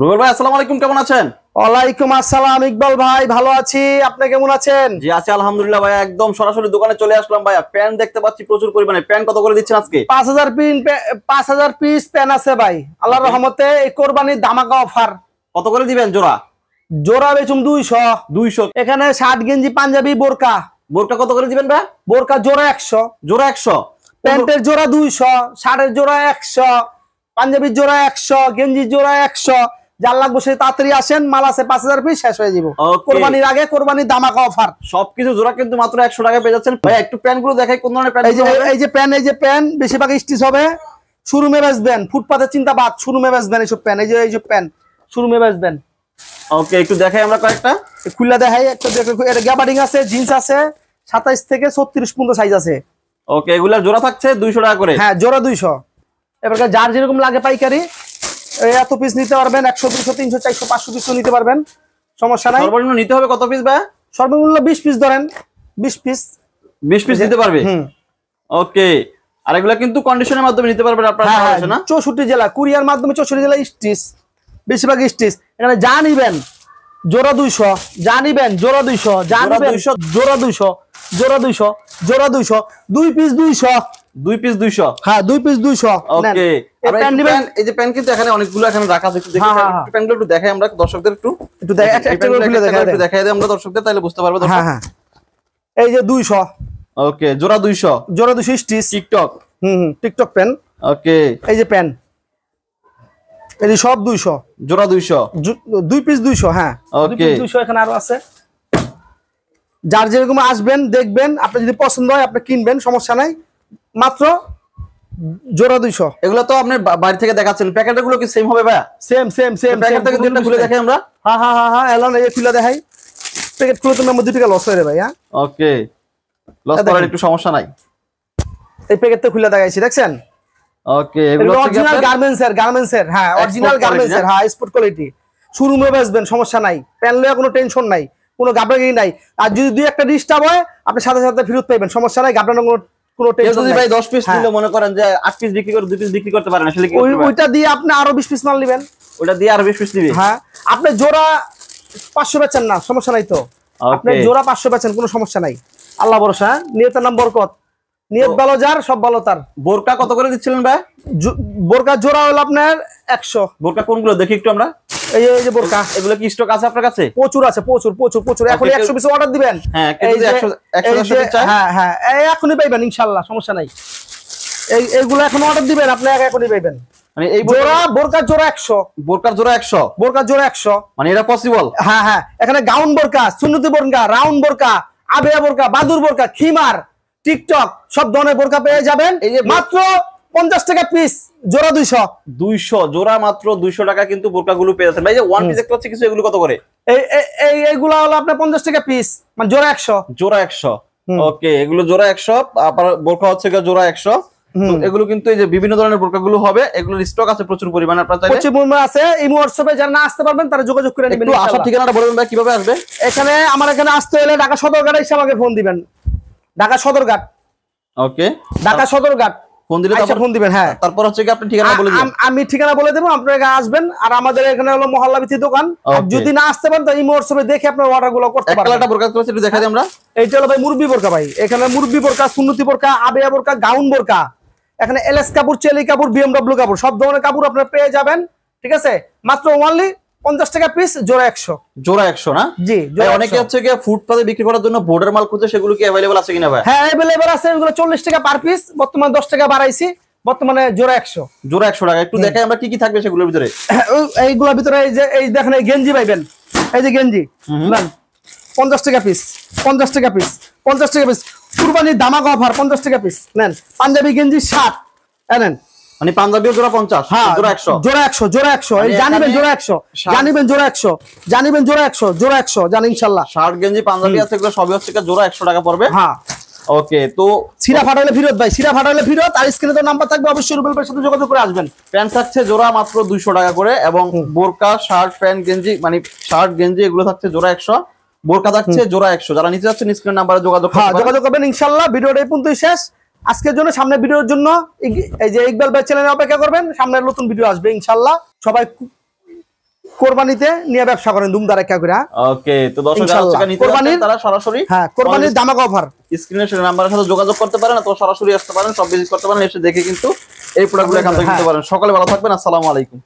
রুবেল ভাই আসসালামু আলাইকুম, কেমন আছেন? ওয়ালাইকুম আসসালাম ইকবাল ভাই, ভালো আছি। আপনি কেমন আছেন? জি আছি আলহামদুলিল্লাহ ভাই, একদম সরাসরি দোকানে চলে আসলাম ভাইয়া। প্যান দেখতে পাচ্ছি প্রচুর পরিমাণে। প্যান কত করে দিচ্ছেন আজকে? 5000 পিস প্যান আছে ভাই, আল্লাহর রহমতে। এই কোরবানির ধামাকা অফার। কত করে দিবেন জোড়া? জোড়া বেচুম 200। এখানে শার্ট গেঞ্জি পাঞ্জাবি বোরকা। বোরকা কত করে দিবেন ভাই? বোরকা জোড়া 100। জোড়া 100। প্যান্টের জোড়া 200, শার্টের জোড়া 100, পাঞ্জাবির জোড়া 100, গেঞ্জির জোড়া 100। যার লাগবে সে তাড়াতাড়ি আসেন, মাল আছে 5000 পিস, শেষ হয়ে যাব কোরবানির আগে। কোরবানির ধামাকা অফার, সবকিছু জোড়া কিন্তু মাত্র 100 টাকায় পেয়ে যাচ্ছেন ভাই। একটু প্যান গুলো দেখাই, কোন ধরনের প্যান? এই যে প্যান বেশিরভাগ স্টিচ হবে। শোরুমে বেচবেন, ফুটপাতের চিন্তা বাদ, শোরুমে বেচবেন এইসব প্যান। এই যে প্যান শোরুমে বেচবেন। ওকে, একটু দেখাই আমরা কয়েকটা খুলে দেখাই। একটা এটা গ্যাবার্ডিং আছে, জিন্স আছে, 27 থেকে 36 পর্যন্ত সাইজ আছে। ওকে, এগুলা জোড়া থাকছে 200 টাকা করে। হ্যাঁ, জোড়া 200। এবার যার যেরকম লাগে পাইকারি এত পিস নিতে পারবেন। 100, 200, 300, 400, 500 পিস নিতে পারবেন, সমস্যা নাই। সর্বনিম্ন নিতে হবে কত পিস ভাই? সর্বনিম্ন 20 পিস ধরেন, 20 পিস নিতে পারবে। ওকে, আর এগুলা কিন্তু কন্ডিশনের মাধ্যমে নিতে পারবেন আপনারা, না? 64 জেলা কুরিয়ার মাধ্যমে, 64 জেলা স্টিচ, বেশিরভাগ স্টিচ। এখানে যা নিবেন জোড়া 200, যা নিবেন জোড়া 200, যা নিবেন জোড়া 200, জোড়া 200, জোড়া 200, 2 পিস 200, 2 পিস 200। হ্যাঁ, 2 পিস 200। ওকে, এই যে প্যান কিন্তু এখানে অনেকগুলো এখানে রাখা আছে, একটু দেখি প্যানগুলো একটু দেখাই আমরা দর্শকদের। একটু দেখাই দেই আমরা দর্শকদের, তাহলে বুঝতে পারবে দর্শক। হ্যাঁ, এই যে 200। ওকে, জোড়া 200, জোড়া 200 stitch, TikTok. TikTok pan. Okay, এই যে প্যান, এই যে সব 200, জোড়া 200, 2 পিস 200। হ্যাঁ, 2 পিস 200। এখানে আরো আছে। যার যেরকম আসবেন দেখবেন, আপনি যদি পছন্দ হয় আপনি কিনবেন, সমস্যা নাই। মাত্র জোড়া 200। এগুলো তো আপনি বাড়ি থেকে দেখাচ্ছেন, প্যাকেটগুলো কি সেম হবে ভাই? সেম। প্যাকেট থেকে দুটো খুলে দেখাই আমরা। হ্যাঁ, এলন এই খুলে দেখাই। প্যাকেট খুলে তো নম্বর 2 টাকা লস হয়ে রে ভাই। হ্যাঁ, ওকে, লস করার একটু সমস্যা নাই। এই প্যাকেটটা খুলে দেখাইছি, দেখছেন? ওকে, এগুলো অরিজিনাল গার্মেন্টসের। হ্যাঁ, অরিজিনাল গার্মেন্টসের। হ্যাঁ, স্পোর্ট কোয়ালিটি। শোরুমে বেচবেন, সমস্যা নাই। প্যান লয়ে কোনো টেনশন নাই, কোনো গাবড়াগি নাই। আর যদি 2-1টা ডিস্টার্ব হয় আপনি সাথে সাথে ফেরত পাবেন, সমস্যা নাই। গাবড়ানোর কোনো টেনশন নাই। ভাই 10 পিস নিলে মনে করেন যে 8 পিস বিক্রি করে 2 পিস বিক্রি করতে পারেন, আসলে কি ওইটা দিয়ে আপনি আরো 20 পিস মাল নেবেন। ওটা দিয়ে আরো 20 পিস নিবে। হ্যাঁ, আপনি জোড়া 500 বেচেন না, সমস্যা নাই তো। আপনি জোড়া 500 বেচেন, কোনো সমস্যা নাই। আল্লাহ ভরসা, নিয়তের নাম বরকত। নিয়ত ভালো যার, সব ভালো তার। বোরকা কত করে দিচ্ছিলেন ভাই? বোরকা জোড়া হলো আপনার 100। বোরকা কোনগুলো দেখি একটু আমরা। এই যে বোরকা, এগুলো কি স্টক আছে আপনার কাছে? প্রচুর আছে, প্রচুর। এখন 100 পিস অর্ডার দিবেন। হ্যাঁ, কিন্তু 100 চাই। হ্যাঁ, এখনই পাইবেন ইনশাআল্লাহ, সমস্যা নাই। এইগুলো এখন অর্ডার দিবেন, আপনি এখনই পাইবেন। মানে এই বোরকার জোড়া 100। বোরকার জোড়া 100। বোরকার জোড়া 100, মানে এটা পসিবল? হ্যাঁ। এখানে গাউন বোরকা, সুন্নতি বোরকা, রাউন্ড বোরকা, আবেয়া বোরকা, বাদুর বোরকা, খিমার, টিকটক, সব ধরনের বোরকা পেয়ে যাবেন। এই যে মাত্র 50 টাকা পিস, জোড়া 200 জোড়া মাত্র 200 টাকা কিন্তু বোরকাগুলো পেয়ে যাচ্ছেন ভাই। যে ওয়ান পিস দেখতে পাচ্ছি কিছু, এগুলো কত করে? এইগুলা হলো আপনার 50 টাকা পিস, মানে জোড়া 100। জোড়া 100। ওকে, এগুলো জোড়া 100। আবার বোরকা হচ্ছে জোড়া 100। এগুলো কিন্তু এই যে বিভিন্ন ধরনের বোরকাগুলো হবে, এগুলোর স্টক আছে প্রচুর পরিমাণে। আপনারা চাইলে প্রচুর পরিমাণে আছে। এই হোয়াটসঅ্যাপে যারা না আসতে পারবেন তারা যোগাযোগ করে নেবেন। একটু আসার ঠিকানাটা বলবেন ভাই, কিভাবে আসবে? এখানে আমার এখানে আসতে হলে ঢাকা সদরঘাটে এসে আমাকে ফোন দিবেন। ঢাকা সদরঘাট। ওকে, ঢাকা সদরঘাট ফোন দিলে ফোন দিবেন। হ্যাঁ, তারপর হচ্ছে কি আপনি ঠিকানা বলে দিবেন। আমি ঠিকানা বলে দেবো, আপনারা আসবেন। আর আমাদের এখানে হলো মহল্লা ভিত্তিক দোকান। যদি না আসতে পারেন তাহলে হোয়াটসঅ্যাপে দেখে আপনার অর্ডারগুলো করতে পারবেন। একটা বোরকা একটু দেখাই দিই আমরা। এইটা হলো ভাই মুরব্বি বোরকা ভাই। এখানে মুরব্বি বোরকা, সুন্নতি বোরকা, আবেয়া বোরকা, গাউন বোরকা, এখানে এলএস কাপড়, চেলি কাপড়, বিএমডব্লিউ কাপড়, সব ধরনের কাপড় আপনারা পেয়ে যাবেন। ঠিক আছে, মাত্র অনলি 50 টাকা পিস, জোড়া 100। জোড়া 100 না? জি। অনেকে হচ্ছে কি ফুটপাতে বিক্রি করার জন্য বোর্ডার মাল খুঁজে, সেগুলো কি अवेलेबल আছে কিনা ভাই? হ্যাঁ, अवेलेबल আছে। এগুলো 40 টাকা পার পিস, বর্তমানে 10 টাকা বাড়াইছি। বর্তমানে জোড়া 100। জোড়া 100 টাকা। একটু দেখাই আমরা কি কি থাকবে সেগুলোর ভিতরে। এইগুলোর ভিতরে এই দেখেন, এই গেঞ্জি পাইবেন। এই যে গেঞ্জি, 50 টাকা পিস, 50 টাকা পিস, 50 টাকা পিস। কুরবানির ধামাকা অফার, 50 টাকা পিস নেন। পাঞ্জাবি গেঞ্জি 60 নেন, মানে পাঞ্জাবিও জোড়া 50, জোড়া 100। জোড়া 100, জোড়া 100। এই জানিবেন জোড়া 100, জানিবেন জোড়া 100, জানিবেন জোড়া 100, জোড়া 100 জান ইনশাআল্লাহ। শার্ট গেঞ্জি পাঞ্জাবি আছে, এগুলো সবই হচ্ছে জোড়া 100 টাকা পড়বে। হ্যাঁ, ওকে। তো সিরা ফাটাইলে ফিরত ভাই, সিরা ফাটাইলে ফিরত। আর স্ক্রিনে তো নাম্বার থাকবে, অবশ্যই রুবেল ভাইয়ের সাথে যোগাযোগ করে আসবেন। প্যান্ট থাকছে জোড়া মাত্র 200 টাকা করে, এবং বোরকা, শার্ট, প্যান্ট, গেঞ্জি, মানে শার্ট গেঞ্জি এগুলো থাকছে জোড়া 100। বোরকা থাকছে জোড়া 100। যারা নিতে যাচ্ছেন স্ক্রিন নাম্বারে যোগাযোগ করবেন ইনশাআল্লাহ। ভিডিওটা এই পর্যন্তই শেষ আজকের জন্য। সামনে ভিডিওর জন্য এই যে ইকবাল ভাই চ্যানেলে অপেক্ষা করবেন, সামনে নতুন ভিডিও আসবে ইনশাআল্লাহ। সবাই কোরবানিতে নিয়ে ব্যবসা করেন দুমদার একটা করে। ওকে, তো দর্শক যারা ইনশাআল্লাহ। হচ্ছে নিতে কোরবানির- যাচ্ছেন তারা সরাসরি হ্যাঁ কোরবানির দামাক অফার। স্ক্রিনে সেই নাম্বারের সাথে যোগাযোগ করতে পারেন, অথবা সরাসরি আসতে পারেন, সব ভিজিট করতে পারেন, এসে দেখে কিন্তু এই প্রোডাক্টগুলো এখান থেকে হ্যাঁ। নিতে পারেন। সকালে ভালো থাকবেন, আসসালামু আলাইকুম।